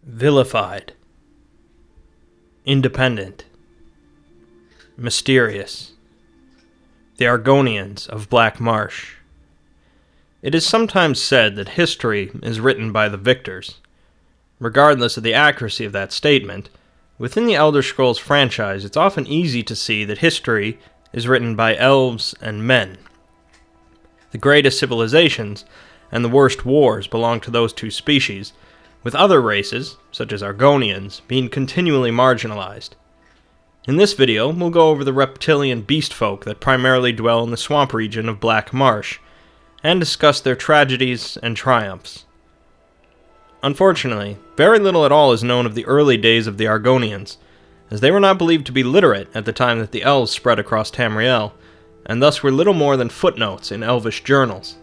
Vilified, independent, mysterious. The Argonians of Black Marsh. It is sometimes said that history is written by the victors. Regardless of the accuracy of that statement, within the Elder Scrolls franchise, it's often easy to see that history is written by elves and men. The greatest civilizations and the worst wars belong to those two species, with other races, such as Argonians, being continually marginalized. In this video, we'll go over the reptilian beast folk that primarily dwell in the swamp region of Black Marsh, and discuss their tragedies and triumphs. Unfortunately, very little at all is known of the early days of the Argonians, as they were not believed to be literate at the time that the elves spread across Tamriel, and thus were little more than footnotes in elvish journals.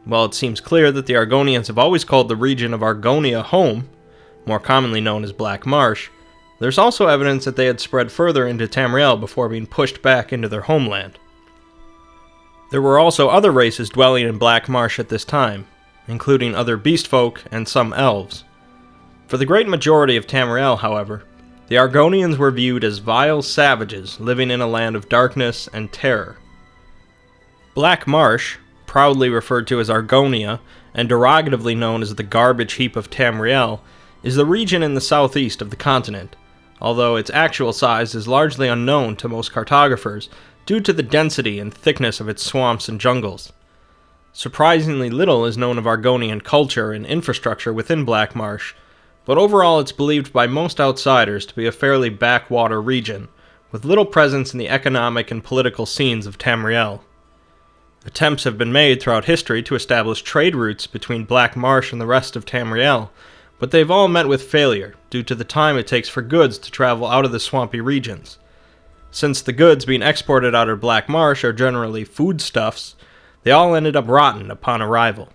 While it seems clear that the Argonians have always called the region of Argonia home, more commonly known as Black Marsh, there's also evidence that they had spread further into Tamriel before being pushed back into their homeland. There were also other races dwelling in Black Marsh at this time, including other beast folk and some elves. For the great majority of Tamriel, however, the Argonians were viewed as vile savages living in a land of darkness and terror. Black Marsh, proudly referred to as Argonia, and derogatively known as the garbage heap of Tamriel, is the region in the southeast of the continent, although its actual size is largely unknown to most cartographers due to the density and thickness of its swamps and jungles. Surprisingly little is known of Argonian culture and infrastructure within Black Marsh, but overall it's believed by most outsiders to be a fairly backwater region, with little presence in the economic and political scenes of Tamriel. Attempts have been made throughout history to establish trade routes between Black Marsh and the rest of Tamriel, but they've all met with failure due to the time it takes for goods to travel out of the swampy regions. Since the goods being exported out of Black Marsh are generally foodstuffs, they all ended up rotten upon arrival.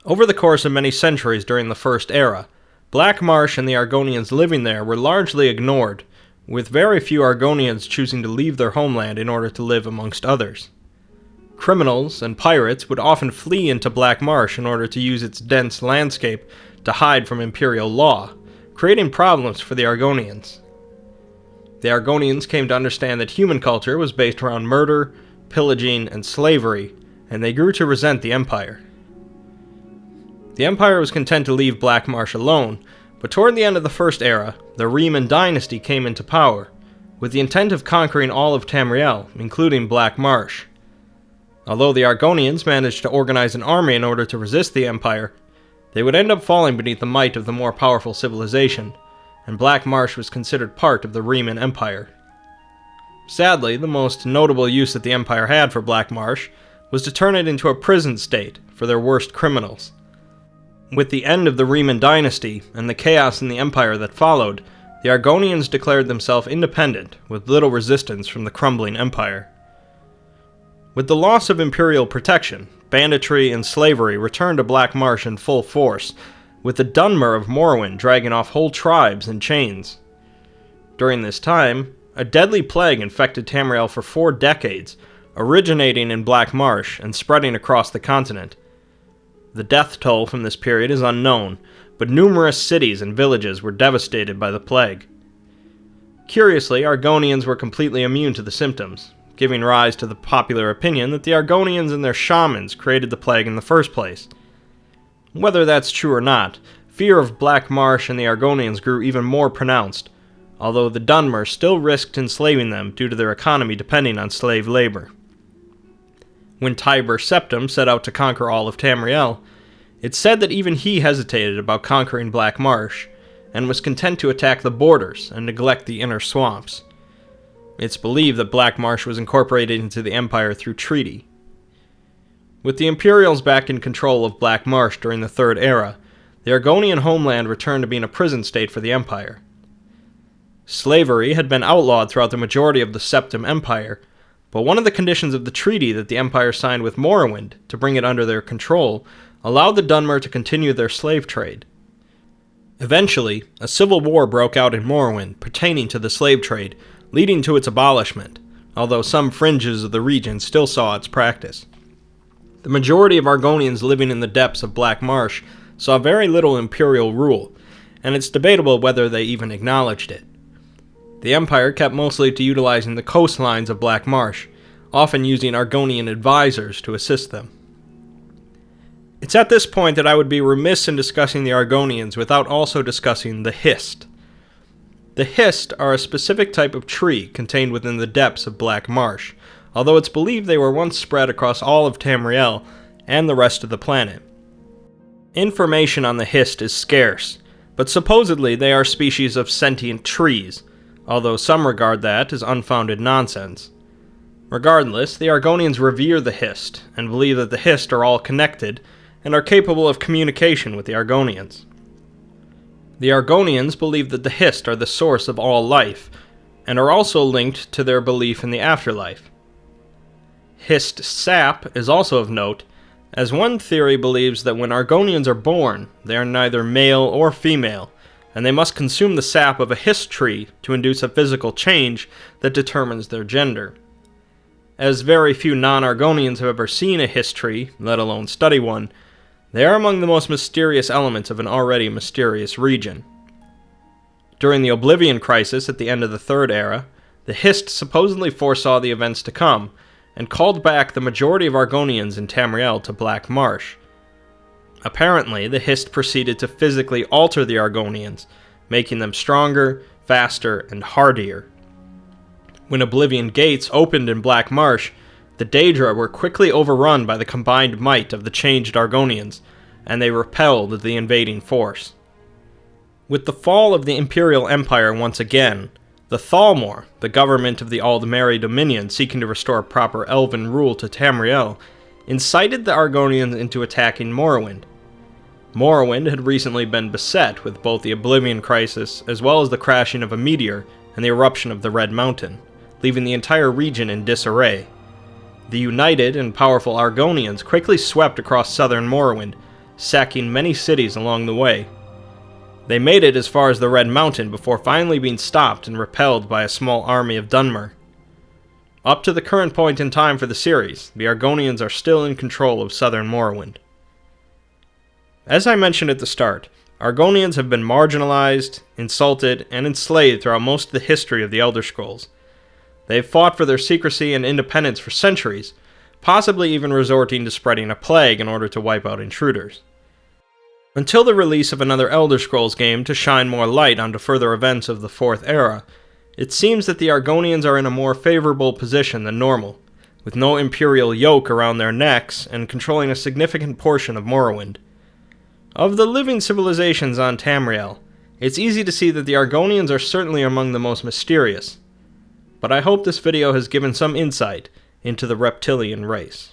Over the course of many centuries during the First Era, Black Marsh and the Argonians living there were largely ignored, with very few Argonians choosing to leave their homeland in order to live amongst others. Criminals and pirates would often flee into Black Marsh in order to use its dense landscape to hide from imperial law, creating problems for the Argonians. The Argonians came to understand that human culture was based around murder, pillaging, and slavery, and they grew to resent the Empire. The Empire was content to leave Black Marsh alone, but toward the end of the First Era, the Riemann dynasty came into power, with the intent of conquering all of Tamriel, including Black Marsh. Although the Argonians managed to organize an army in order to resist the Empire, they would end up falling beneath the might of the more powerful civilization, and Black Marsh was considered part of the Riemann Empire. Sadly, the most notable use that the Empire had for Black Marsh was to turn it into a prison state for their worst criminals. With the end of the Riemann dynasty and the chaos in the Empire that followed, the Argonians declared themselves independent, with little resistance from the crumbling Empire. With the loss of imperial protection, banditry and slavery returned to Black Marsh in full force, with the Dunmer of Morrowind dragging off whole tribes in chains. During this time, a deadly plague infected Tamriel for 4 decades, originating in Black Marsh and spreading across the continent. The death toll from this period is unknown, but numerous cities and villages were devastated by the plague. Curiously, Argonians were completely immune to the symptoms, giving rise to the popular opinion that the Argonians and their shamans created the plague in the first place. Whether that's true or not, fear of Black Marsh and the Argonians grew even more pronounced, although the Dunmer still risked enslaving them due to their economy depending on slave labor. When Tiber Septim set out to conquer all of Tamriel, it's said that even he hesitated about conquering Black Marsh, and was content to attack the borders and neglect the inner swamps. It's believed that Black Marsh was incorporated into the Empire through treaty. With the Imperials back in control of Black Marsh during the Third Era, the Argonian homeland returned to being a prison state for the Empire. Slavery had been outlawed throughout the majority of the Septim Empire, but one of the conditions of the treaty that the Empire signed with Morrowind to bring it under their control allowed the Dunmer to continue their slave trade. Eventually, a civil war broke out in Morrowind pertaining to the slave trade, leading to its abolishment, although some fringes of the region still saw its practice. The majority of Argonians living in the depths of Black Marsh saw very little imperial rule, and it's debatable whether they even acknowledged it. The Empire kept mostly to utilizing the coastlines of Black Marsh, often using Argonian advisors to assist them. It's at this point that I would be remiss in discussing the Argonians without also discussing the Hist. The Hist are a specific type of tree contained within the depths of Black Marsh, although it's believed they were once spread across all of Tamriel and the rest of the planet. Information on the Hist is scarce, but supposedly they are species of sentient trees, although some regard that as unfounded nonsense. Regardless, the Argonians revere the Hist, and believe that the Hist are all connected, and are capable of communication with the Argonians. The Argonians believe that the Hist are the source of all life, and are also linked to their belief in the afterlife. Hist sap is also of note, as one theory believes that when Argonians are born, they are neither male or female, and they must consume the sap of a Hist tree to induce a physical change that determines their gender. As very few non-Argonians have ever seen a Hist tree, let alone study one, they are among the most mysterious elements of an already mysterious region. During the Oblivion Crisis at the end of the Third Era, the Hist supposedly foresaw the events to come, and called back the majority of Argonians in Tamriel to Black Marsh. Apparently, the Hist proceeded to physically alter the Argonians, making them stronger, faster, and hardier. When Oblivion Gates opened in Black Marsh, the Daedra were quickly overrun by the combined might of the changed Argonians, and they repelled the invading force. With the fall of the Imperial Empire once again, the Thalmor, the government of the Aldmeri Dominion seeking to restore proper elven rule to Tamriel, incited the Argonians into attacking Morrowind. Morrowind had recently been beset with both the Oblivion Crisis as well as the crashing of a meteor and the eruption of the Red Mountain, leaving the entire region in disarray. The united and powerful Argonians quickly swept across southern Morrowind, sacking many cities along the way. They made it as far as the Red Mountain before finally being stopped and repelled by a small army of Dunmer. Up to the current point in time for the series, the Argonians are still in control of southern Morrowind. As I mentioned at the start, Argonians have been marginalized, insulted, and enslaved throughout most of the history of the Elder Scrolls. They have fought for their secrecy and independence for centuries, possibly even resorting to spreading a plague in order to wipe out intruders. Until the release of another Elder Scrolls game to shine more light onto further events of the Fourth Era, it seems that the Argonians are in a more favorable position than normal, with no imperial yoke around their necks and controlling a significant portion of Morrowind. Of the living civilizations on Tamriel, it's easy to see that the Argonians are certainly among the most mysterious, but I hope this video has given some insight into the reptilian race.